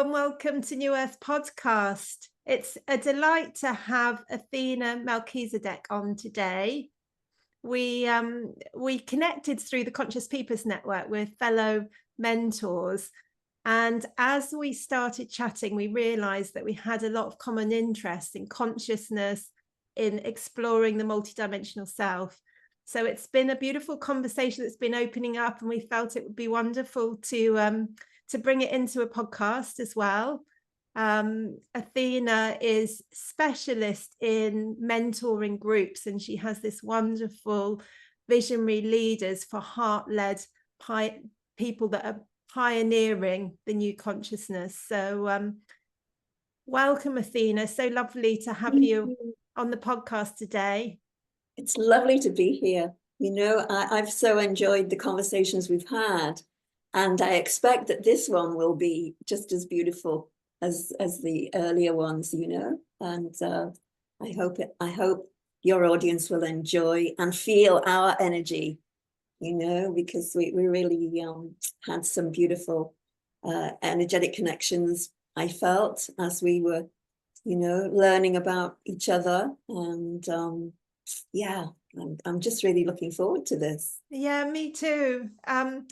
and welcome to New Earth Podcast. It's a delight to have Athena Melchizedek on today. We connected through the Conscious Peoples Network with fellow mentors, and as we started chatting, we realized that we had a lot of common interest in consciousness, in exploring the multidimensional self. So it's been a beautiful conversation that's been opening up, and we felt it would be wonderful to bring it into a podcast as well. Athena is specialist in mentoring groups, and she has this wonderful visionary leaders for heart-led people that are pioneering the new consciousness. So welcome, Athena. So lovely to have you on the podcast today. It's lovely to be here. You know, I've so enjoyed the conversations we've had, and I expect that this one will be just as beautiful as the earlier ones, you know, and I hope your audience will enjoy and feel our energy, you know, because we really had some beautiful energetic connections, I felt, as we were, you know, learning about each other. And yeah, I'm just really looking forward to this. Yeah, me too. And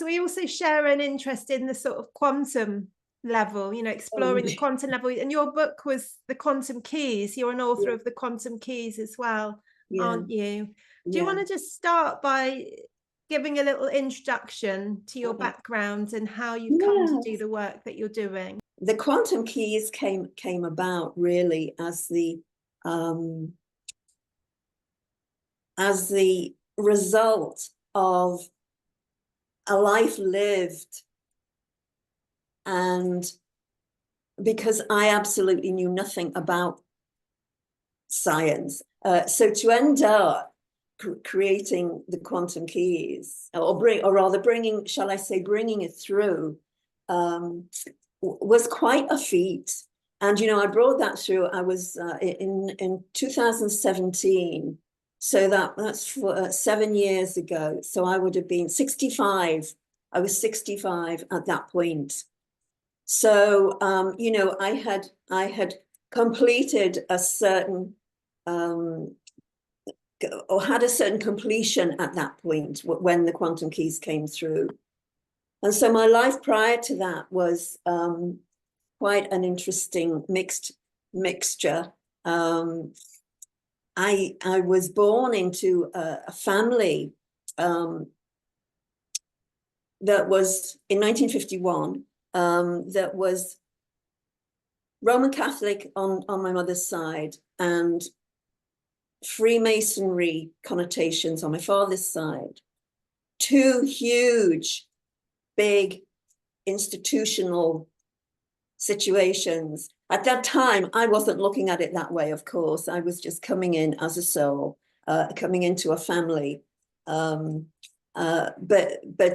we also share an interest in the sort of quantum level, you know, exploring the quantum level. And your book was The Quantum Keys. You're an author of The Quantum Keys as well, aren't you? Do you want to just start by giving a little introduction to your background and how you've come to do the work that you're doing? The Quantum Keys came about really as the result of a life lived, and because I absolutely knew nothing about science, so to end up creating the Quantum Keys, or rather bringing it through, was quite a feat. And you know, I brought that through. I was in 2017. So that's for 7 years ago. So I would have been 65. I was 65 at that point. So, you know, I had completed a certain, or had a certain completion at that point when the Quantum Keys came through. And so my life prior to that was quite an interesting mixture. I was born into a family that was in 1951, that was Roman Catholic on my mother's side, and Freemasonry connotations on my father's side. Two huge, big institutional situations. At that time, I wasn't looking at it that way, of course. I was just coming in as a soul, coming into a family. But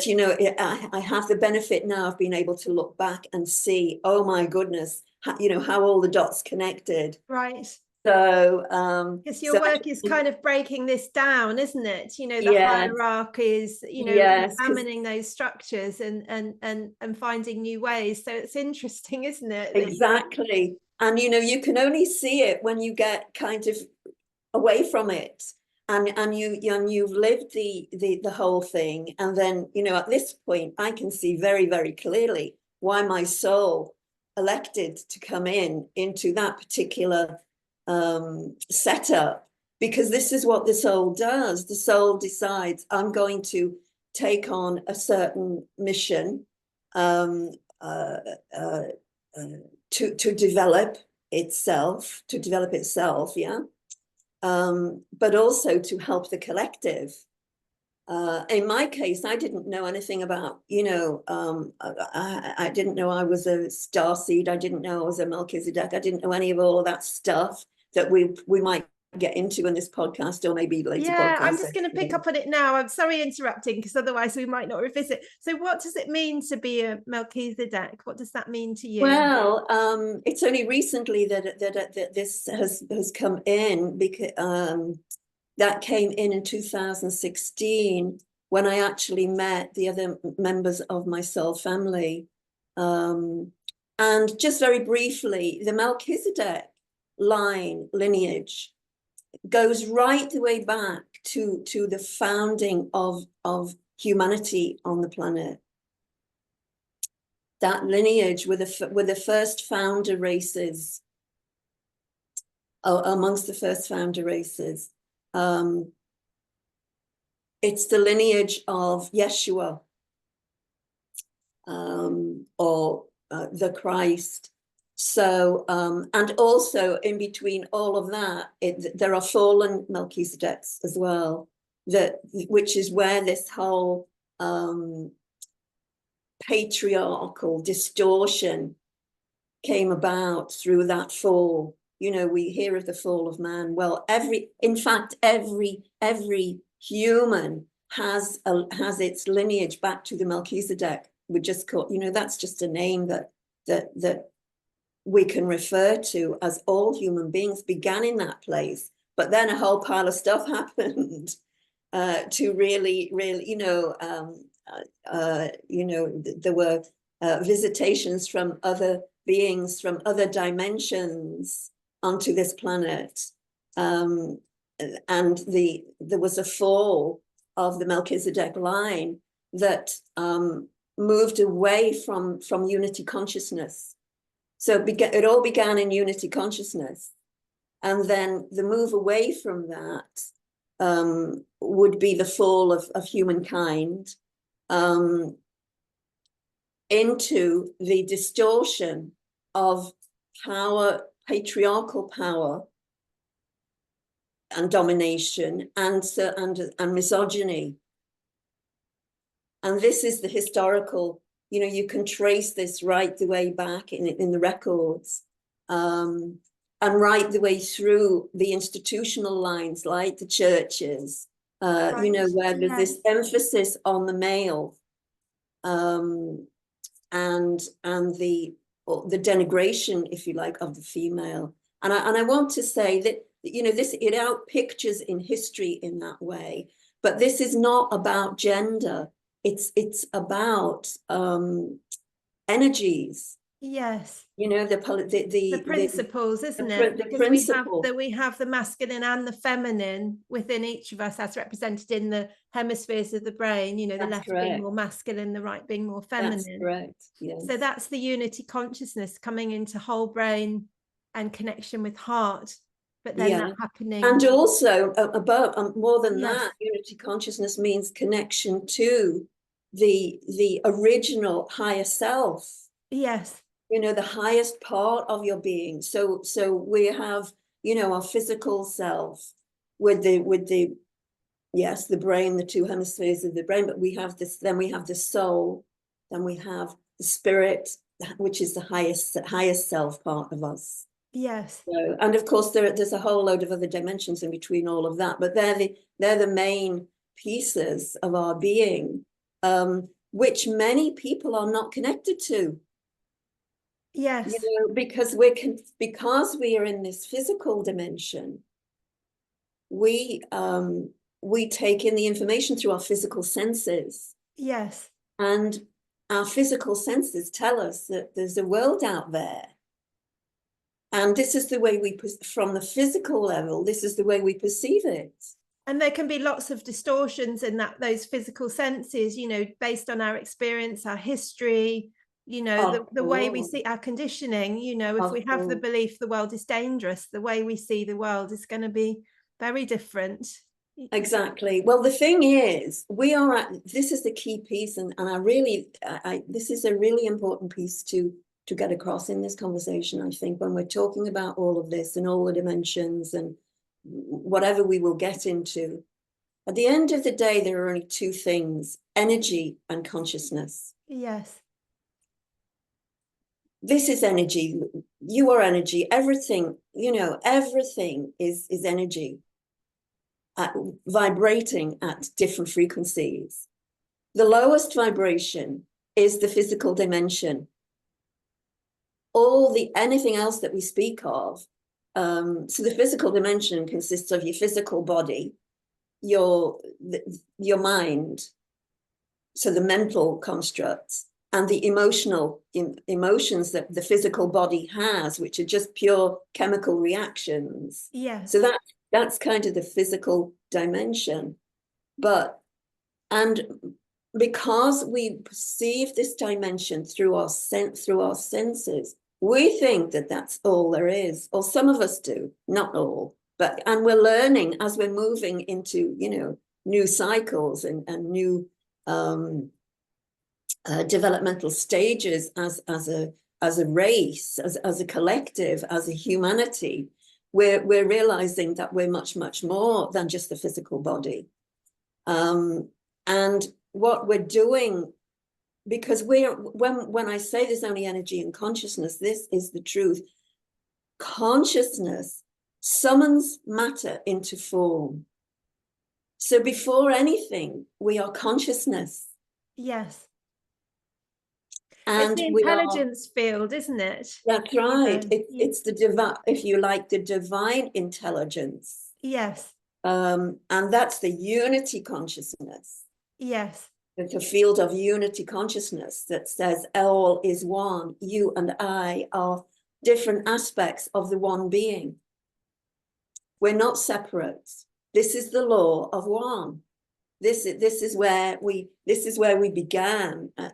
you know, I have the benefit now of being able to look back and see, oh my goodness, you know, how all the dots connected. Right. So, because your work is kind of breaking this down, isn't it? You know, the hierarchies, you know, examining those structures and finding new ways. So it's interesting, isn't it? Exactly. And you know, you can only see it when you get kind of away from it, and you've lived the whole thing. And then, you know, at this point, I can see very, very clearly why my soul elected to come into that particular setup, because this is what the soul does. The soul decides, I'm going to take on a certain mission to develop itself, but also to help the collective. In my case, I didn't know anything about, you know, I didn't know I was a starseed. I didn't know I was a Melchizedek. I didn't know any of all of that stuff that we might get into in this podcast, or maybe later. Yeah, I'm just going to pick up on it now. I'm sorry interrupting, because otherwise we might not revisit. So what does it mean to be a Melchizedek? What does that mean to you? Well, it's only recently that this has come in, because that came in 2016, when I actually met the other members of my soul family. And just very briefly, the Melchizedek lineage goes right the way back to the founding of humanity on the planet. That lineage were the first founder races, amongst the first founder races. It's the lineage of Yeshua, or the Christ. So, and also in between all of that, there are fallen Melchizedeks as well, which is where this whole patriarchal distortion came about through that fall. You know, we hear of the fall of man. Well, in fact, every human has its lineage back to the Melchizedek. We just call, you know, that's just a name that we can refer to, as all human beings began in that place. But then a whole pile of stuff happened to really, you know, there were visitations from other beings from other dimensions onto this planet, and there was a fall of the Melchizedek line that moved away from unity consciousness. So it all began in unity consciousness, and then the move away from that would be the fall of humankind into the distortion of power, patriarchal power and domination, and misogyny. And this is the historical, you know, you can trace this right the way back in the records, and right the way through the institutional lines, like the churches, right. You know, where there's this emphasis on the male, and the denigration, if you like, of the female. And I want to say that, you know, it out pictures in history in that way, but this is not about gender. It's about energies. Yes. You know, the principles, isn't it? Because we have the masculine and the feminine within each of us, as represented in the hemispheres of the brain. You know, the left being more masculine, the right being more feminine. That's correct. Yes. So that's the unity consciousness coming into whole brain and connection with heart. But then that happening. And also about more than that, unity consciousness means connection to the original higher self. Yes. You know, the highest part of your being. So we have, you know, our physical self with the brain, the two hemispheres of the brain, but we have this, then we have the soul, then we have the spirit, which is the highest self part of us. Yes. So, and of course there's a whole load of other dimensions in between all of that, but they're the main pieces of our being, which many people are not connected to. Yes. You know, because we are in this physical dimension, we take in the information through our physical senses. Yes. And our physical senses tell us that there's a world out there. And this is the way from the physical level, this is the way we perceive it. And there can be lots of distortions in those physical senses, you know, based on our experience, our history, you know, the way we see our conditioning. You know, if we have the belief the world is dangerous, the way we see the world is going to be very different. Exactly. Well, the thing is, this is the key piece, and this is a really important piece to get across in this conversation, I think, when we're talking about all of this and all the dimensions and whatever we will get into. At the end of the day, there are only two things: energy and consciousness. Yes. This is energy. You are energy. Everything, you know, everything is energy, vibrating at different frequencies. The lowest vibration is the physical dimension. Anything else that we speak of. So the physical dimension consists of your physical body, your mind, so the mental constructs, and the emotions that the physical body has, which are just pure chemical reactions. Yes. So that's kind of the physical dimension. And because we perceive this dimension through our senses, we think that that's all there is, or some of us do, not all. And we're learning as we're moving into, new cycles and new developmental stages as a race, as a collective, as a humanity. We're realizing that we're much, much more than just the physical body. And what we're doing, because when I say there's only energy and consciousness, this is the truth. Consciousness summons matter into form. So before anything, we are consciousness. Yes. And it's the intelligence field, isn't it? That's right. It's the divine, if you like, the divine intelligence. Yes. And that's the unity consciousness. Yes. It's a field of unity consciousness that says all is one. You and I are different aspects of the one being. We're not separate. This is the law of one. This is where we began, at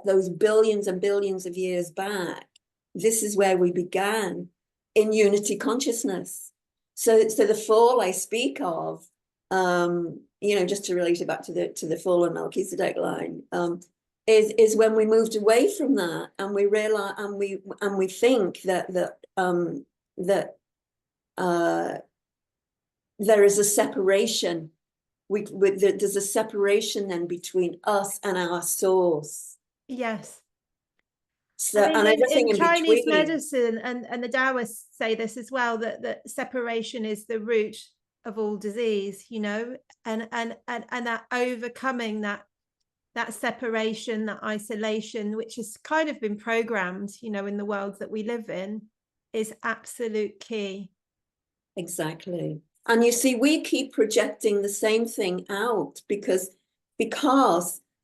those billions and billions of years back. This is where we began in unity consciousness. So the fall I speak of, just to relate it back to the fallen Melchizedek line, is when we moved away from that, and we realize, and we think that there is a separation. There's a separation then between us and our source. Yes. So, and everything in Chinese between. medicine and the Taoists say this as well, that separation is the root of all disease, and that overcoming that separation, that isolation, which has kind of been programmed, in the world that we live in, is absolute key. Exactly. And you see, we keep projecting the same thing out because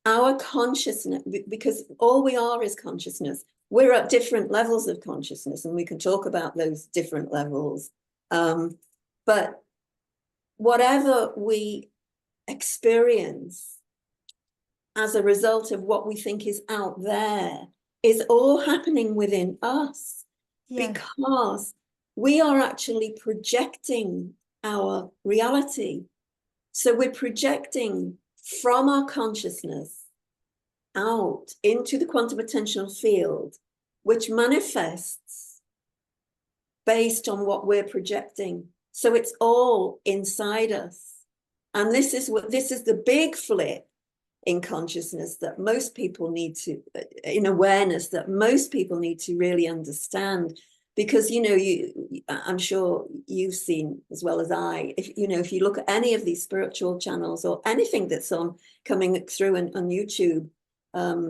our consciousness, because all we are is consciousness. We're at different levels of consciousness, and we can talk about those different levels. But whatever we experience as a result of what we think is out there is all happening within us. Yes. Because we are actually projecting our reality. So we're projecting from our consciousness out into the quantum attentional field, which manifests based on what we're projecting. So it's all inside us. And this is the big flip in consciousness that most people need to, in awareness, that most people need to really understand. Because, I'm sure you've seen as well as I, if you look at any of these spiritual channels or anything that's coming through on YouTube, or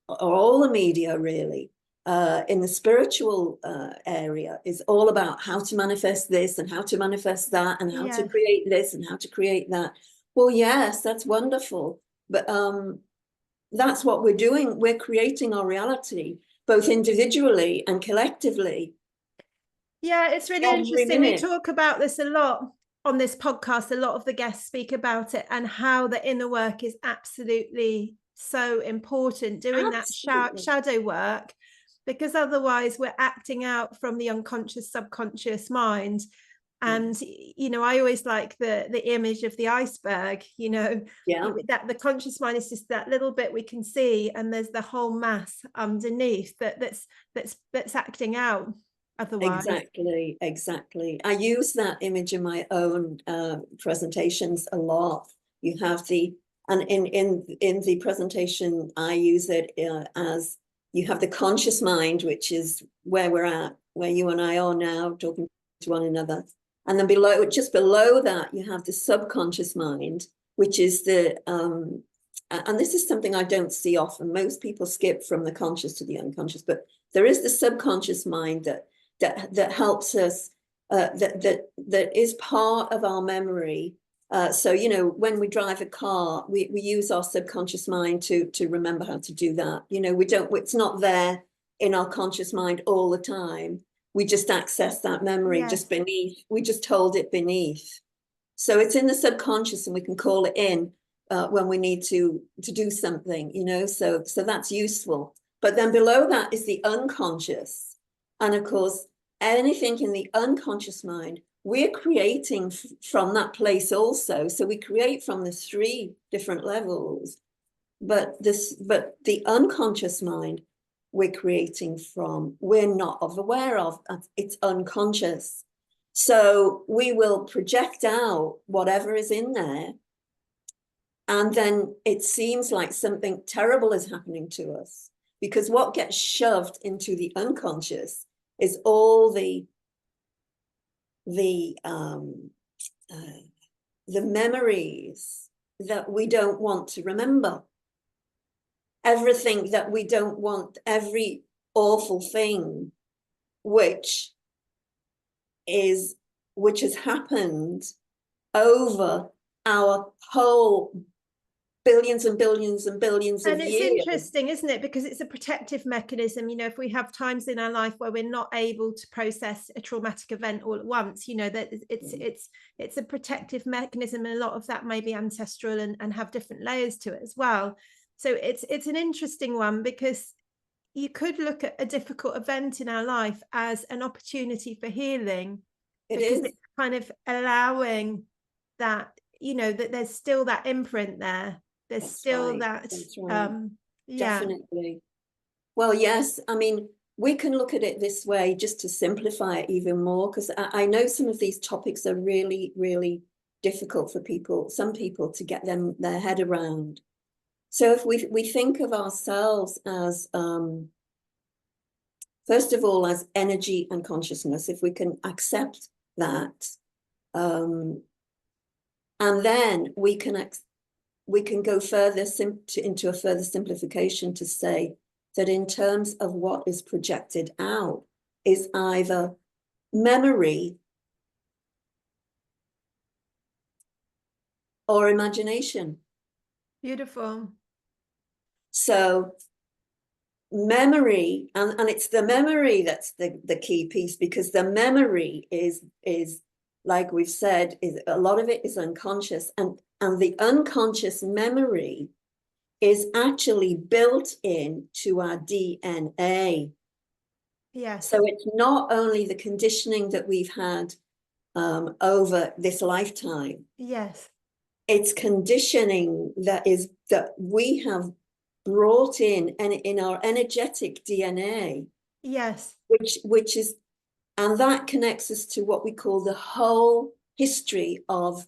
all the media really, in the spiritual area, is all about how to manifest this and how to manifest that and how to create this and how to create that. Well, yes, that's wonderful. But that's what we're doing. We're creating our reality, both individually and collectively. Yeah, it's really interesting. We talk about this a lot on this podcast. A lot of the guests speak about it and how the inner work is absolutely so important, doing that shadow work, because otherwise we're acting out from the unconscious, subconscious mind. And I always like the image of the iceberg, that the conscious mind is just that little bit we can see, and there's the whole mass underneath that's acting out otherwise. Exactly. I use that image in my own presentations a lot. You have and in the presentation I use it as you have the conscious mind, which is where we're at, where you and I are now, talking to one another. And then just below that, you have the subconscious mind, which is and this is something I don't see often. Most people skip from the conscious to the unconscious, but there is the subconscious mind that helps us, that is part of our memory, So, you know, when we drive a car, we use our subconscious mind to remember how to do that. You know, it's not there in our conscious mind all the time. We just access that memory just beneath, we just hold it beneath. So it's in the subconscious, and we can call it in when we need to do something, you know, so that's useful. But then below that is the unconscious. And of course, anything in the unconscious mind, we're creating from that place also. So we create from the 3 different levels. But the unconscious mind, we're creating from, we're not aware of, it's unconscious. So we will project out whatever is in there, and then it seems like something terrible is happening to us, because what gets shoved into the unconscious is all the memories that we don't want to remember. Everything that we don't want, every awful thing which has happened over our whole billions and billions and billions of years. And it's interesting, isn't it? Because it's a protective mechanism. You know, if we have times in our life where we're not able to process a traumatic event all at once, you know, that it's a protective mechanism, and a lot of that may be ancestral and have different layers to it as well. So it's an interesting one, because you could look at a difficult event in our life as an opportunity for healing, because it's kind of allowing that, you know, that there's still that imprint there. There's still that. Definitely. Well, yes. I mean, we can look at it this way just to simplify it even more, because I know some of these topics are really, really difficult for some people to get their head around. So if we think of ourselves as, first of all, as energy and consciousness, if we can accept that, and then we can go further into a further simplification to say that in terms of what is projected out is either memory or imagination. Beautiful. So memory, and it's the memory that's the key piece, because the memory is like we've said, is a lot of it is unconscious, and the unconscious memory is actually built into our DNA. Yes. So it's not only the conditioning that we've had over this lifetime. Yes. It's conditioning that we have brought in our energetic DNA. Yes. Which is, and that connects us to what we call the whole history of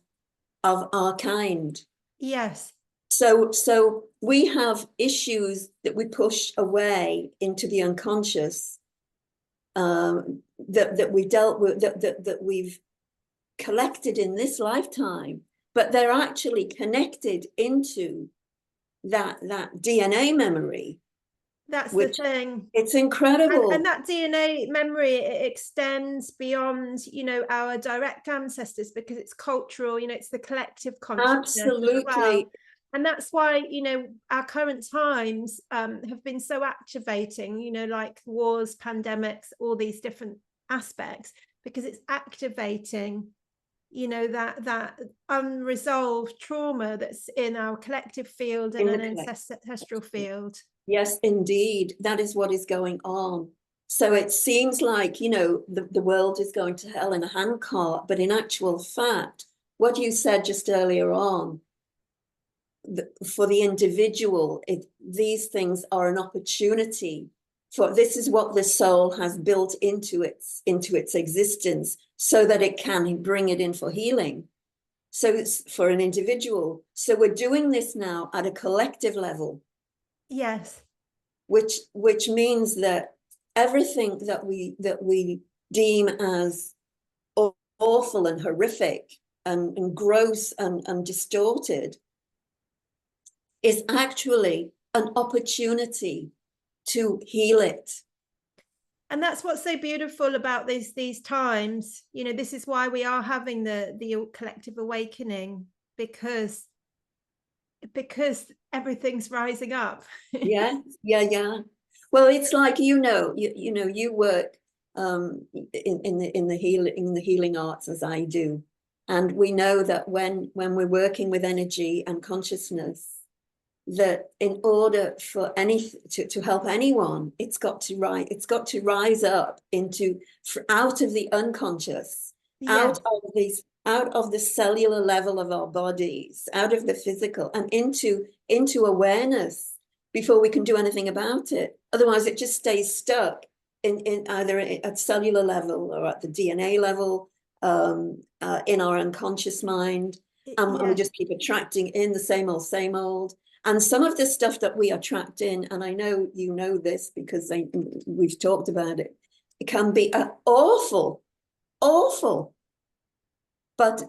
our kind. Yes. So we have issues that we push away into the unconscious, that we dealt with, that we've collected in this lifetime, but they're actually connected into that DNA memory. That's the thing. It's incredible. And that DNA memory, it extends beyond, you know, our direct ancestors, because it's cultural, you know, it's the collective consciousness. Absolutely. As well. And that's why, you know, our current times have been so activating, you know, like wars, pandemics, all these different aspects, because it's activating, you know, that unresolved trauma that's in our collective field and an ancestral field. Yes, indeed. That is what is going on. So it seems like, you know, the world is going to hell in a handcart, but in actual fact, what you said just earlier on, for the individual, these things are an opportunity for, this is what the soul has built into its existence, so that it can bring it in for healing. So it's for an individual. So we're doing this now at a collective level. Yes. Which means that everything that we deem as awful and horrific and gross and distorted is actually an opportunity to heal it. And that's what's so beautiful about these times. You know, this is why we are having the collective awakening, because everything's rising up. Yeah. Well, it's like, you work in the healing arts, as I do, and we know that when we're working with energy and consciousness, that in order for to help anyone, it's got to rise up out of the unconscious, Yeah. out of the cellular level of our bodies, out of the physical, and into awareness before we can do anything about it. Otherwise, it just stays stuck in either at cellular level or at the DNA level, in our unconscious mind, and we just keep attracting in the same old. And some of the stuff that we attract in, and I know you know this because we've talked about it, it can be awful, but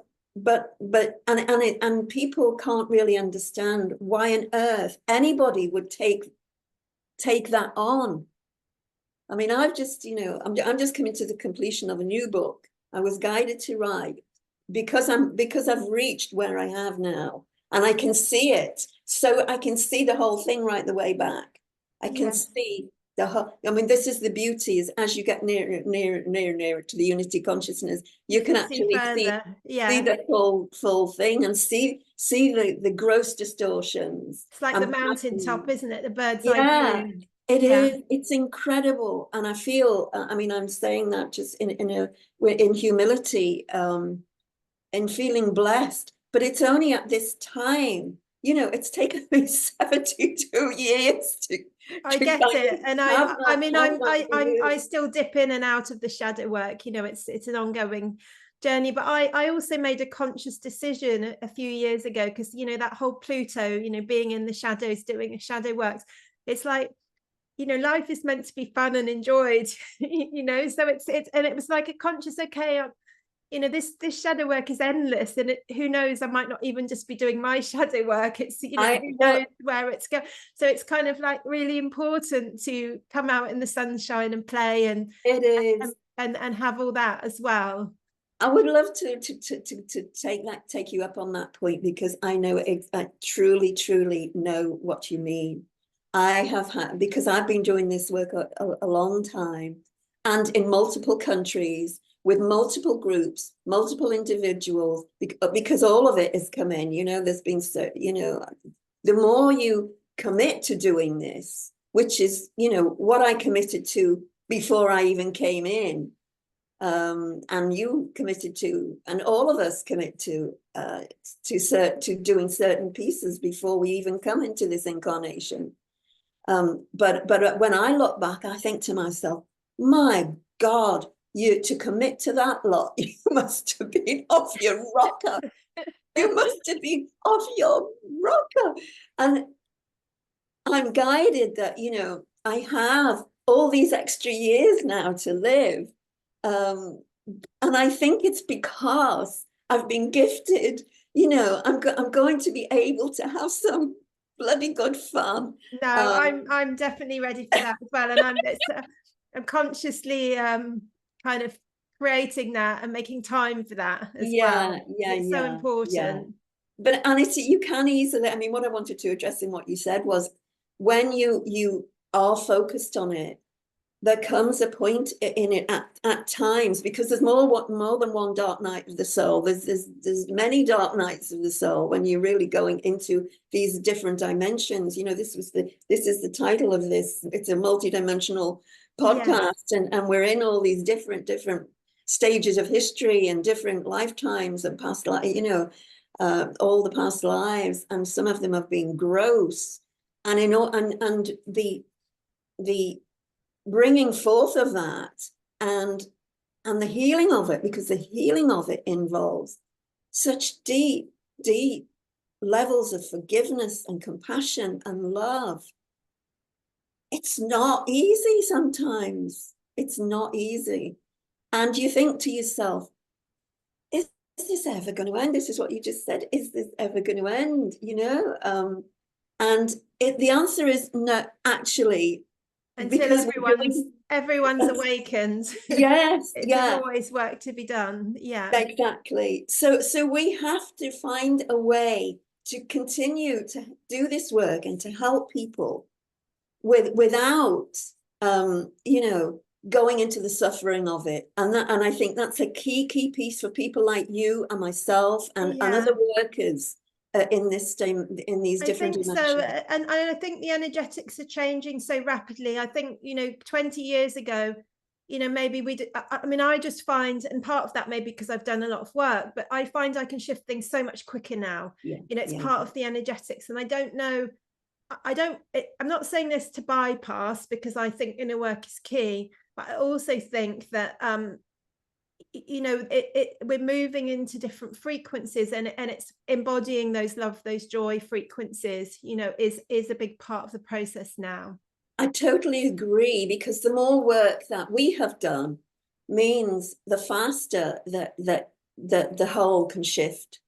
people can't really understand why on earth anybody would take that on. I mean, I'm just coming to the completion of a new book. I was guided to write because I've reached where I have now, and I can see it. So I can see the whole thing right the way back. I can see the whole. I mean, this is the beauty: is as you get nearer to the unity consciousness, you can actually see the full thing and see the gross distortions. It's like the mountaintop, isn't it? The bird's eye view. It is. It's incredible, and I feel. I mean, I'm saying that just in humility, and feeling blessed. But it's only at this time. You know, it's taken me 72 years to. I get it, and I still dip in and out of the shadow work. You know, it's an ongoing journey, but I also made a conscious decision a few years ago, because you know that whole Pluto, you know, being in the shadows, doing shadow works. It's like, you know, life is meant to be fun and enjoyed, you know, so it's and it was like a conscious, okay, you know, this shadow work is endless, and who knows, I might not even just be doing my shadow work. It's, you know, who knows where it's going. So it's kind of like really important to come out in the sunshine and play and it is and have all that as well. I would love to take you up on that point, because I know I truly know what you mean. I have had, because I've been doing this work a long time, and in multiple countries, with multiple groups, multiple individuals, because all of it has come in, you know, there's been the more you commit to doing this, which is, you know, what I committed to before I even came in, and you committed to, and all of us commit to doing certain pieces before we even come into this incarnation. But when I look back, I think to myself, my God, you to commit to that lot, you must have been off your rocker. You must have been off your rocker. And I'm guided that, you know, I have all these extra years now to live. And I think it's because I've been gifted, you know, I'm going to be able to have some bloody good fun. No, I'm definitely ready for that as well, and I'm consciously kind of creating that and making time for that as well. It's so important. But Anita, you can easily, I mean, what I wanted to address in what you said was, when you are focused on it, there comes a point in it at times, because there's more than one dark night of the soul. There's many dark nights of the soul when you're really going into these different dimensions. You know, this is the title of this. It's a multidimensional podcast, and we're in all these different stages of history and different lifetimes and past life. You know, all the past lives, and some of them have been gross, and and the bringing forth of that and the healing of it, because the healing of it involves such deep levels of forgiveness and compassion and love. It's not easy sometimes. It's not easy. And you think to yourself, is this ever going to end? This is what you just said. Is this ever going to end? You know? And the answer is no, actually. Until because we're doing, everyone's awakened. yes, There's yeah, always work to be done. Yeah. exactly. So we have to find a way to continue to do this work and to help people without going into the suffering of it. And I think that's a key piece for people like you and myself and other workers in these different I think so. dimensions. And I think the energetics are changing so rapidly. I think, 20 years ago, maybe I mean, I just find, and part of that maybe because I've done a lot of work, but I find I can shift things so much quicker now. Yeah, It's part of the energetics. And I don't know, I'm not saying this to bypass, because I think inner work is key, but I also think that we're moving into different frequencies, and it's embodying those love, those joy frequencies, is a big part of the process now. I totally agree, because the more work that we have done means the faster that the whole can shift.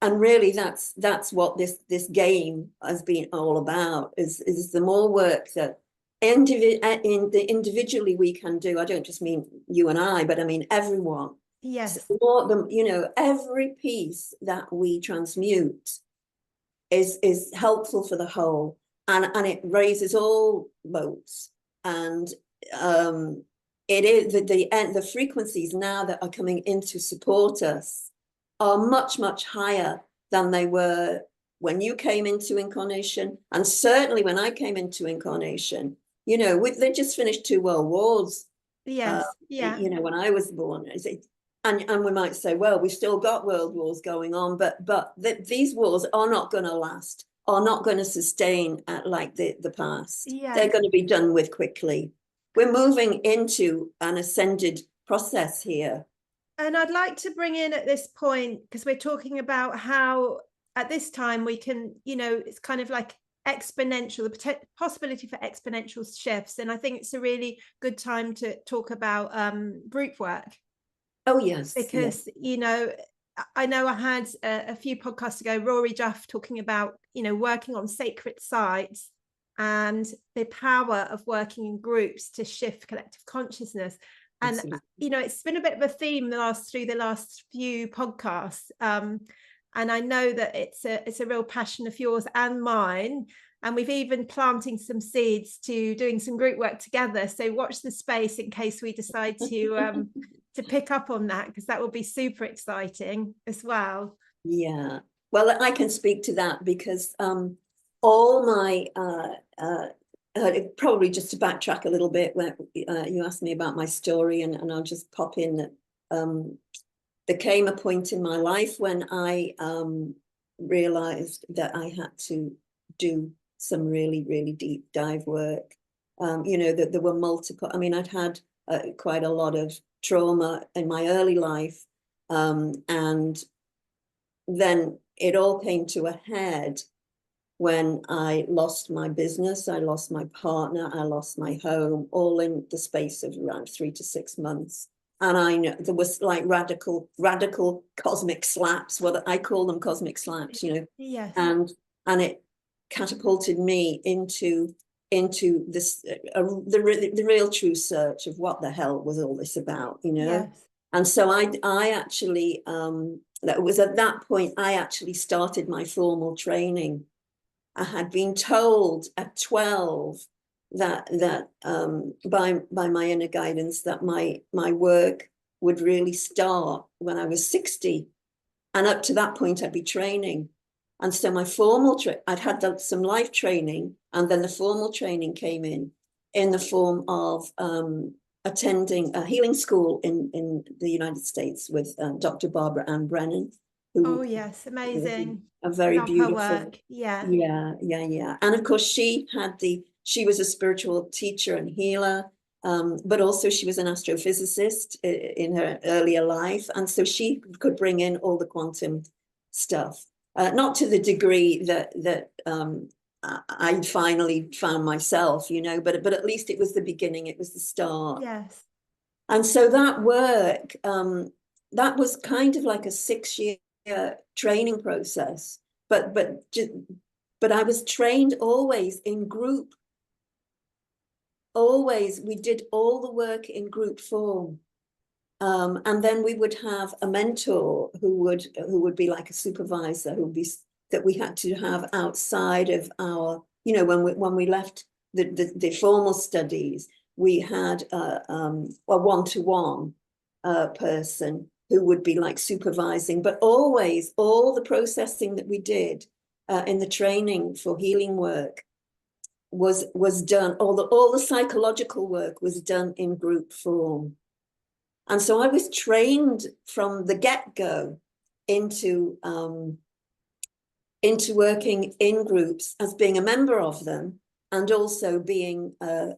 And really that's what this game has been all about, is the more work that individually we can do. I don't just mean you and I, but I mean everyone. Yes. So more every piece that we transmute is helpful for the whole, and it raises all boats. And it is the frequencies now that are coming in to support us are much higher than they were when you came into incarnation, and certainly when I came into incarnation. They just finished 2 world wars. Yes. Yeah. When I was born. And we might say, well, we've still got world wars going on, but these wars are not going to last, are not going to sustain like the past. Yes. They're going to be done with quickly. We're moving into an ascended process here. And I'd like to bring in at this point, because we're talking about how at this time we can, it's kind of like exponential, the possibility for exponential shifts. And I think it's a really good time to talk about group work. Oh, yes. Because, I know I had a few podcasts ago, Rory Duff talking about, working on sacred sites and the power of working in groups to shift collective consciousness. And, Absolutely. It's been a bit of a theme through the last few podcasts. And I know that it's a real passion of yours and mine. And we've even planting some seeds to doing some group work together. So watch the space in case we decide to pick up on that, because that will be super exciting as well. Yeah. Well, I can speak to that, because all my probably just to backtrack a little bit, where you asked me about my story, and I'll just pop in that there came a point in my life when I realized that I had to do some really deep dive work. That there were multiple. I mean, I'd had quite a lot of trauma in my early life, and then it all came to a head when I lost my business, I lost my partner, I lost my home, all in the space of around 3 to 6 months. And I know there was like radical cosmic slaps, what I call them, cosmic slaps, Yes. And it catapulted me into this the real true search of what the hell was all this about, Yes. And so I actually that was at that point I actually started my formal training. I had been told at 12 that by my inner guidance that my work would really start when I was 60, and up to that point I'd be training. And so my formal I'd had some life training, and then the formal training came in the form of attending a healing school in the United States with Dr. Barbara Ann Brennan. Oh yes, amazing. A very Love beautiful her work. Yeah. And of course she was a spiritual teacher and healer, but also she was an astrophysicist in her earlier life, and so she could bring in all the quantum stuff, not to the degree that I finally found myself, but at least it was the beginning, it was the start. Yes. And so that work, that was kind of like a 6-year training process, but I was trained always in group, we did all the work in group form. And then we would have a mentor who would be like a supervisor, that we had to have outside of our, when we left the formal studies, we had a one-to-one person who would be like supervising, but always all the processing that we did in the training for healing work was done, all the psychological work was done in group form. And so I was trained from the get-go into working in groups as being a member of them, and also being a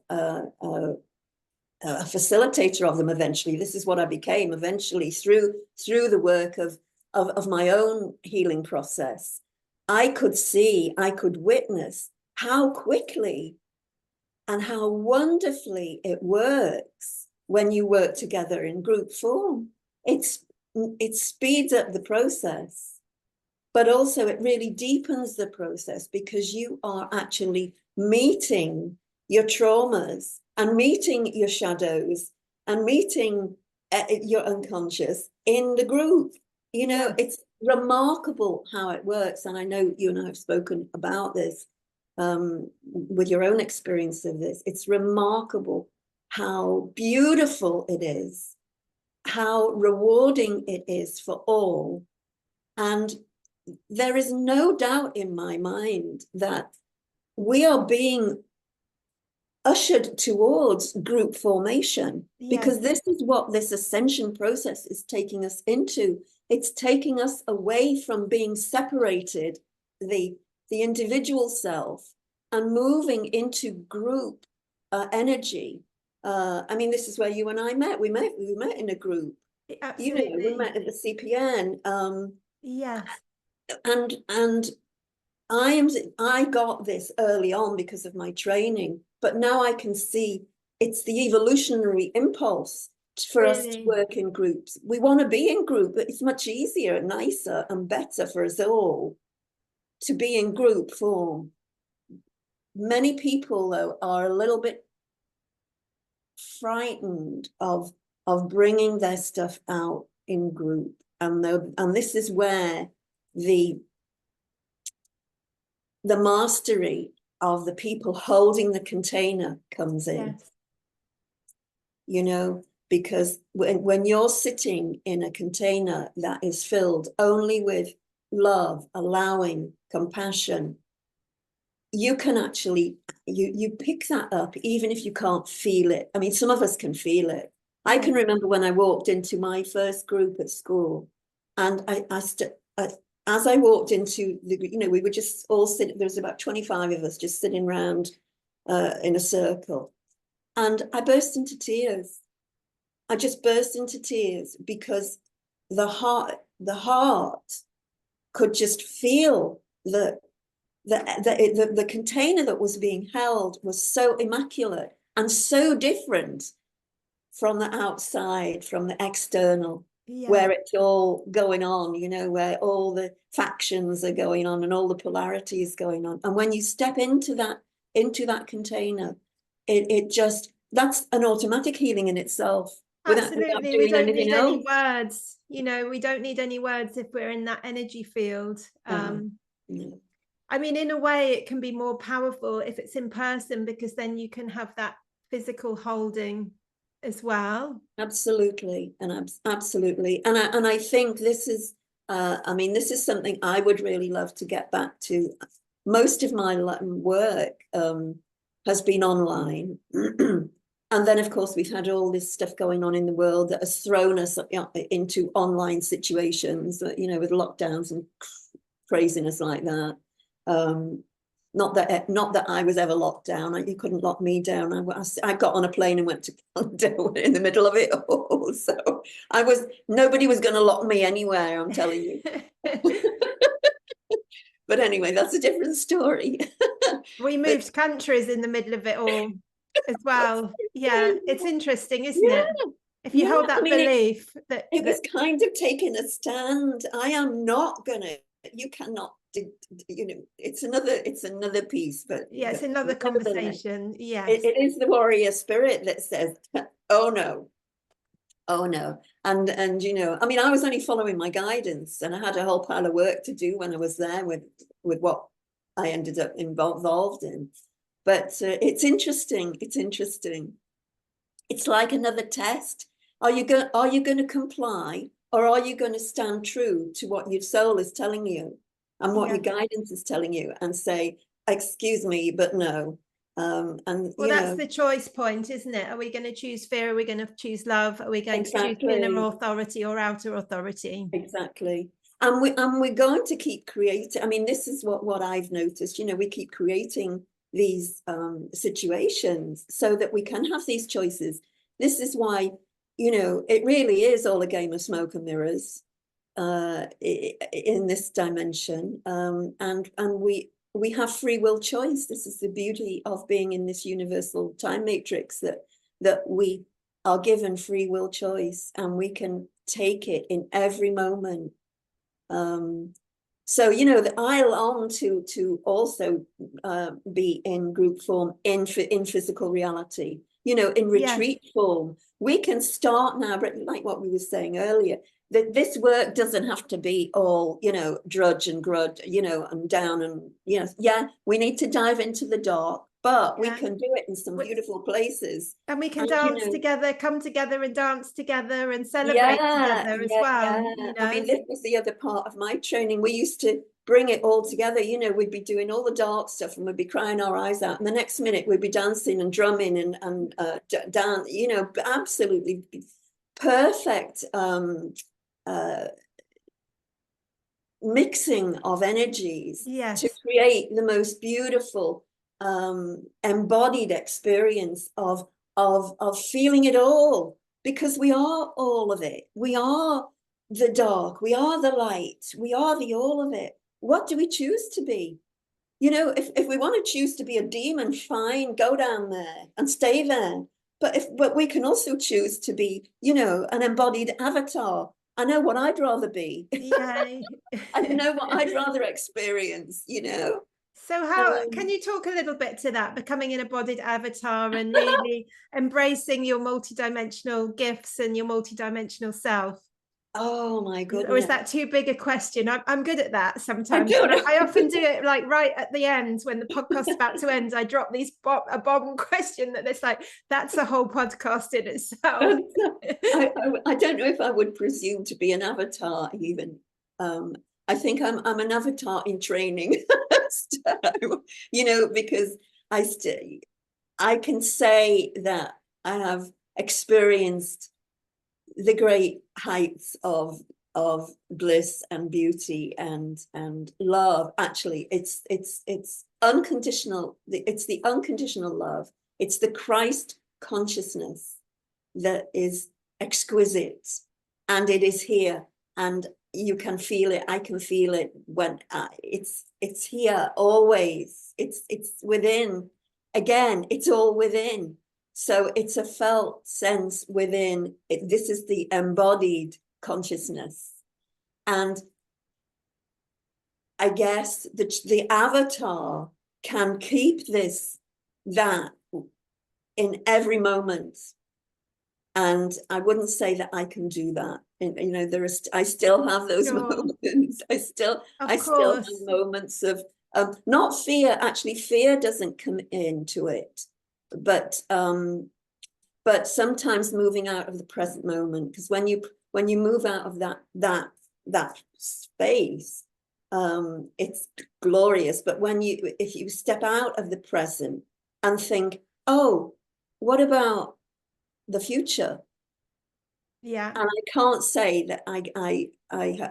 facilitator of them eventually. This is what I became eventually through the work of my own healing process. I could witness how quickly and how wonderfully it works when you work together in group form. It speeds up the process, but also it really deepens the process, because you are actually meeting your traumas and meeting your shadows and meeting your unconscious in the group. It's remarkable how it works. And I know you and I have spoken about this with your own experience of this. It's remarkable how beautiful it is, how rewarding it is for all. And there is no doubt in my mind that we are being ushered towards group formation, because this is what this ascension process is taking us into. It's taking us away from being separated, the individual self, and moving into group energy. I mean, this is where you and I met. We met in a group. Absolutely. We met at the CPN. Yes. And I got this early on because of my training, but now I can see it's the evolutionary impulse for us to work in groups. We want to be in group, but it's much easier and nicer and better for us all to be in group form. Many people, though, are a little bit frightened of bringing their stuff out in group, and this is where the mastery of the people holding the container comes in. Because when you're sitting in a container that is filled only with love, allowing, compassion, you can actually, you pick that up even if you can't feel it. I mean, some of us can feel it. I can remember when I walked into my first group at school, and as I walked into we were just all sitting, there was about 25 of us just sitting around in a circle, and I burst into tears. I just burst into tears, because the heart could just feel the container that was being held was so immaculate and so different from the outside, from the external, where it's all going on, where all the factions are going on and all the polarity is going on. And when you step into that container, that's an automatic healing in itself. Absolutely. We don't need any words. We don't need any words if we're in that energy field. I mean, in a way, it can be more powerful if it's in person, because then you can have that physical holding as well. Absolutely. Absolutely. And I think this is, this is something I would really love to get back to. Most of my work has been online. And then, of course, we've had all this stuff going on in the world that has thrown us into online situations, with lockdowns and craziness like that. Not that I was ever locked down. You couldn't lock me down. I got on a plane and went to Canada in the middle of it all. So nobody was going to lock me anywhere, I'm telling you. But anyway, that's a different story. We moved countries in the middle of it all as well. Yeah, it's interesting, isn't it? If you hold that belief that it was kind of taking a stand. I am not going to you cannot you know, it's another piece, but yeah, it's another conversation. Yes, it is the warrior spirit that says, oh no, oh no. And you know, I mean, I was only following my guidance, and I had a whole pile of work to do when I was there with what I ended up involved in. But it's interesting. It's interesting. It's like another test. Are you going to comply, or are you going to stand true to what your soul is telling you and what your guidance is telling you, and say, excuse me, but no. And well, you that's know, the choice point, isn't it? Are we going to choose fear? Are we going to choose love? Are we going to choose inner authority or outer authority? Exactly. And we're going to keep creating. I mean, this is what I've noticed. You know, we keep creating these situations so that we can have these choices. This is why, you know, it really is all a game of smoke and mirrors in this dimension. And we have free will choice. This is the beauty of being in this universal time matrix, that we are given free will choice, and we can take it in every moment. So, you know, I long to also be in group form, in physical reality, you know, in retreat form. We can start now, but like what we were saying earlier, that this work doesn't have to be all, you know, drudge and grud, you know, and down, and, you know, yeah, we need to dive into the dark, but we can do it in some beautiful places. And we can dance together, come together and dance together and celebrate together as well. You know? I mean, this was the other part of my training. We used to bring it all together. You know, we'd be doing all the dark stuff and we'd be crying our eyes out. And the next minute we'd be dancing and drumming and dance, you know, absolutely perfect mixing of energies to create the most beautiful embodied experience of feeling it all, because we are all of it. We are the dark, we are the light, we are the all of it. What do we choose to be? You know, if we want to choose to be a demon, fine, go down there and stay there. But we can also choose to be, you know, an embodied avatar. I know what I'd rather be. Yeah. I know what I'd rather experience, you know. So how can you talk a little bit to that, becoming an embodied avatar and really embracing your multidimensional gifts and your multidimensional self? Oh my goodness. Or is that too big a question? I'm good at that sometimes. I often do it like right at the end when the podcast's about to end. I drop a bomb question that it's like, that's a whole podcast in itself. I don't know if I would presume to be an avatar even. I think I'm an avatar in training. So, you know, because I can say that I have experienced the great heights of bliss and beauty and love. Actually, it's unconditional. It's the unconditional love. It's the Christ consciousness that is exquisite, and it is here, and you can feel it. I can feel it when it's here always. It's within. Again, it's all within. So it's a felt sense within. This is the embodied consciousness. And I guess the avatar can keep that in every moment. And I wouldn't say that I can do that. And, you know, I still have those moments. I still have moments of not fear. Actually, fear doesn't come into it, but sometimes moving out of the present moment, because when you move out of that space, it's glorious. But if you step out of the present and think, oh, what about the future? Yeah. And I can't say that I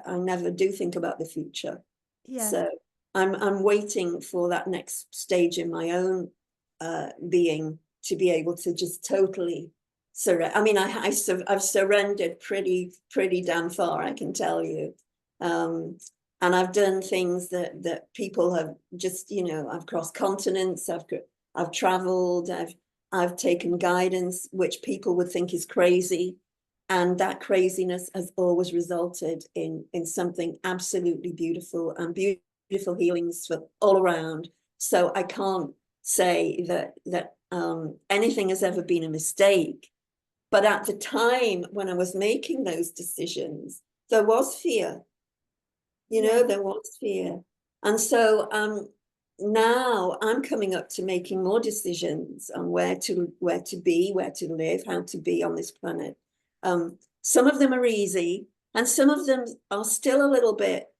never do think about the future. Yeah. So I'm waiting for that next stage in my own being to be able to just totally surrender. I mean, I've surrendered pretty damn far, I can tell you. And I've done things that people have just, you know, I've crossed continents, I've traveled, I've taken guidance, which people would think is crazy. And that craziness has always resulted in something absolutely beautiful, and beautiful healings for all around. So I can't say that anything has ever been a mistake. But at the time when I was making those decisions, there was fear. You know, there was fear. And so now I'm coming up to making more decisions on where to be, where to live, how to be on this planet. Some of them are easy, and some of them are still a little bit,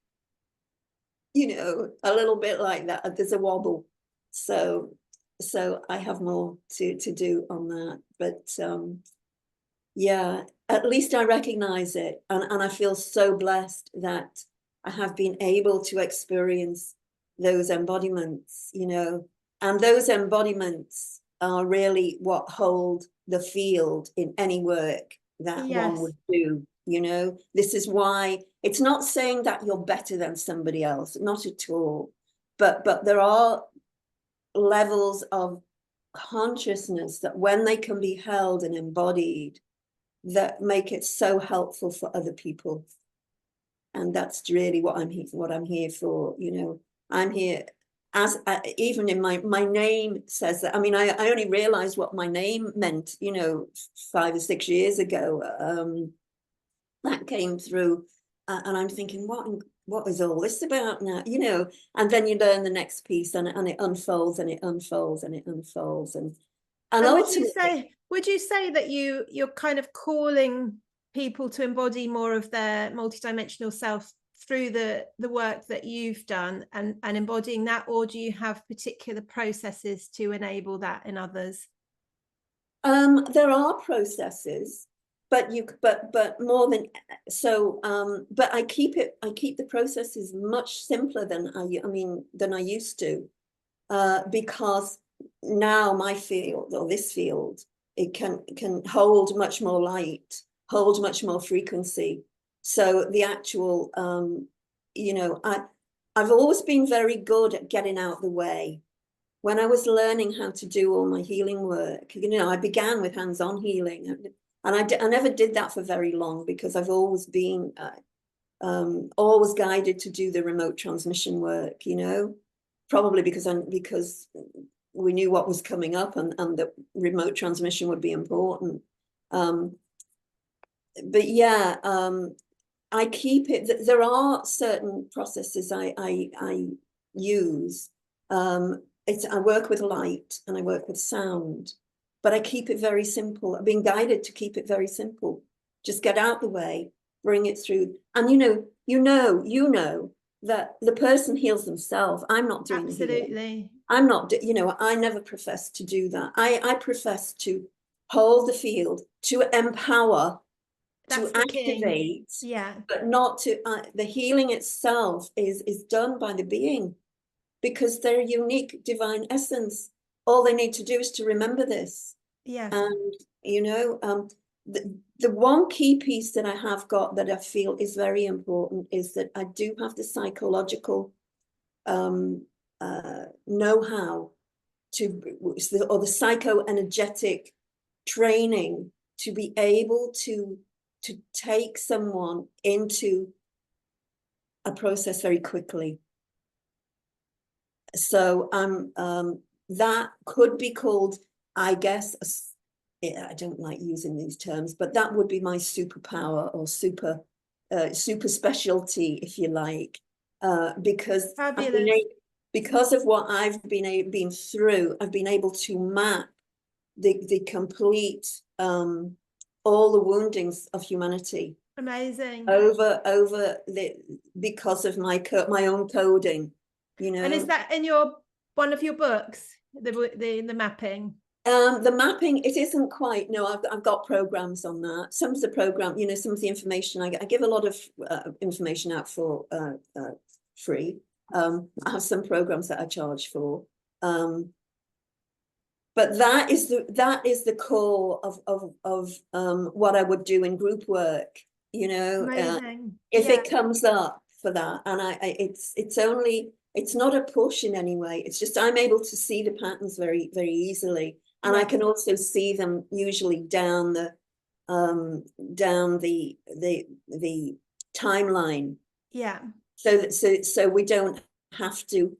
you know, a little bit like that. There's a wobble. So I have more to do on that. But yeah, at least I recognize it, and I feel so blessed that I have been able to experience those embodiments, you know, and those embodiments are really what hold the field in any work that one would do. You know, this is why it's not saying that you're better than somebody else, not at all, but there are levels of consciousness that when they can be held and embodied, that make it so helpful for other people. And that's really what I'm here for. You know, I'm here as even in my name says that. I mean, I only realized what my name meant, you know, 5 or 6 years ago. That came through, and I'm thinking, what is all this about now? You know, and then you learn the next piece, and it unfolds and it unfolds and it unfolds, and ultimately, would you say that you're kind of calling people to embody more of their multidimensional self through the work that you've done and embodying that, or do you have particular processes to enable that in others? There are processes, but more than so. But I keep the processes much simpler than I used to, because now my field, or this field, it can hold much more light, hold much more frequency. So the actual, you know, I've always been very good at getting out the way. When I was learning how to do all my healing work, you know, I began with hands-on healing, and I never did that for very long, because I've always been always guided to do the remote transmission work, you know, probably because we knew what was coming up, and the remote transmission would be important. But yeah, I keep it. There are certain processes I use. I work with light and I work with sound, but I keep it very simple. I've been guided to keep it very simple. Just get out the way, bring it through, and you know that the person heals themselves. I'm not doing the healing. Absolutely. I'm not, you know, I never profess to do that. I profess to hold the field, to empower, to activate, but not to, the healing itself is done by the being, because they're unique divine essence. All they need to do is to remember this. And, you know, the one key piece that I have got that I feel is very important is that I do have the psychological know-how or the psycho-energetic training to be able to take someone into a process very quickly. So that could be called, I guess, I don't like using these terms, but that would be my superpower, or super specialty, if you like, because because of what I've been through, I've been able to map the complete all the woundings of humanity. Amazing. Over because of my own coding, you know. And is that in one of your books, the mapping? The mapping, it isn't quite. No, I've got programs on that. Some of the program, you know, some of the information I give a lot of information out for free. I have some programs that I charge for. But that is the core of what I would do in group work, you know. If it comes up for that, and it's not a push in any way. It's just I'm able to see the patterns very, very easily, and I can also see them usually down the down the timeline. Yeah. So we don't have to,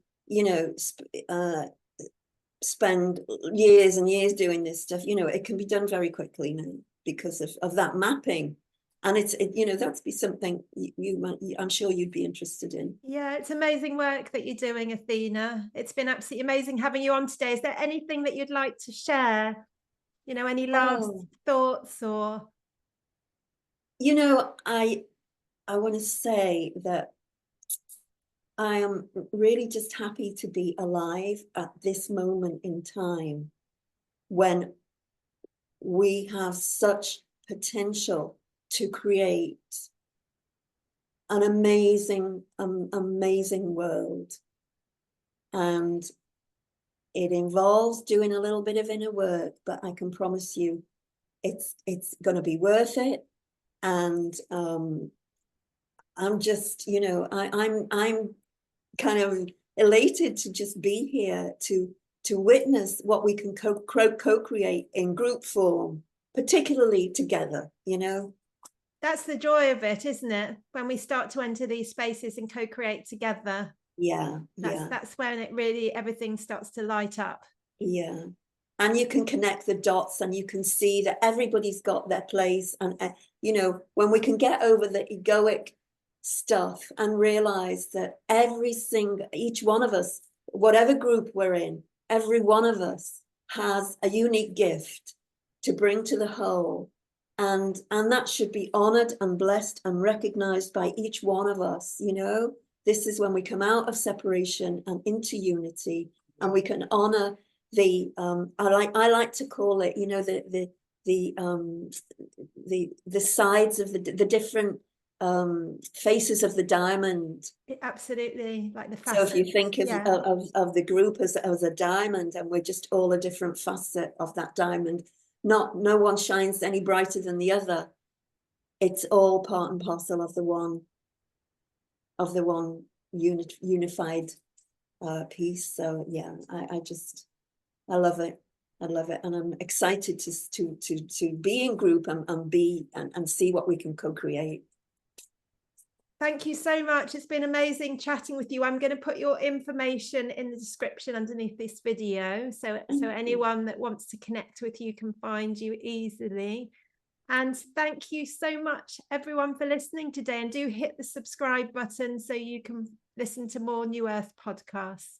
spend years and years doing this stuff. It can be done very quickly now because of that mapping. And that'd be something I'm sure you'd be interested in. Yeah, it's amazing work that you're doing, Athena. It's been absolutely amazing having you on today. Is there anything that you'd like to share? Any last thoughts or? I want to say that I am really just happy to be alive at this moment in time when we have such potential to create an amazing, amazing world. And it involves doing a little bit of inner work, but I can promise you it's going to be worth it. And I'm just, I'm kind of elated to just be here to witness what we can co-create in group form, particularly together. That's the joy of it, isn't it? When we start to enter these spaces and co-create together. That's when it really, everything starts to light up. Yeah. And you can connect the dots and you can see that everybody's got their place. And, when we can get over the egoic stuff and realize that each one of us, whatever group we're in, every one of us has a unique gift to bring to the whole. And that should be honored and blessed and recognized by each one of us. This is when we come out of separation and into unity, and we can honor the I like to call it, the sides of the different faces of the diamond. Absolutely, like the facets. So if you think of the group as a diamond, and we're just all a different facet of that diamond, no one shines any brighter than the other. It's all part and parcel of the one unified piece. So yeah, I love it. And I'm excited to be in group and see what we can co-create. Thank you so much. It's been amazing chatting with you. I'm going to put your information in the description underneath this video, so anyone that wants to connect with you can find you easily. And thank you so much, everyone, for listening today. And do hit the subscribe button so you can listen to more New Earth podcasts.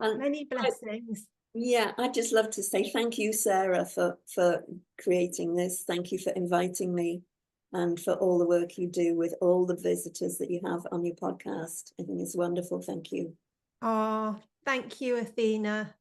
Many blessings. I'd just love to say thank you, Sarah, for creating this. Thank you for inviting me, and for all the work you do with all the visitors that you have on your podcast. I think it's wonderful. Thank you. Oh, thank you, Athena.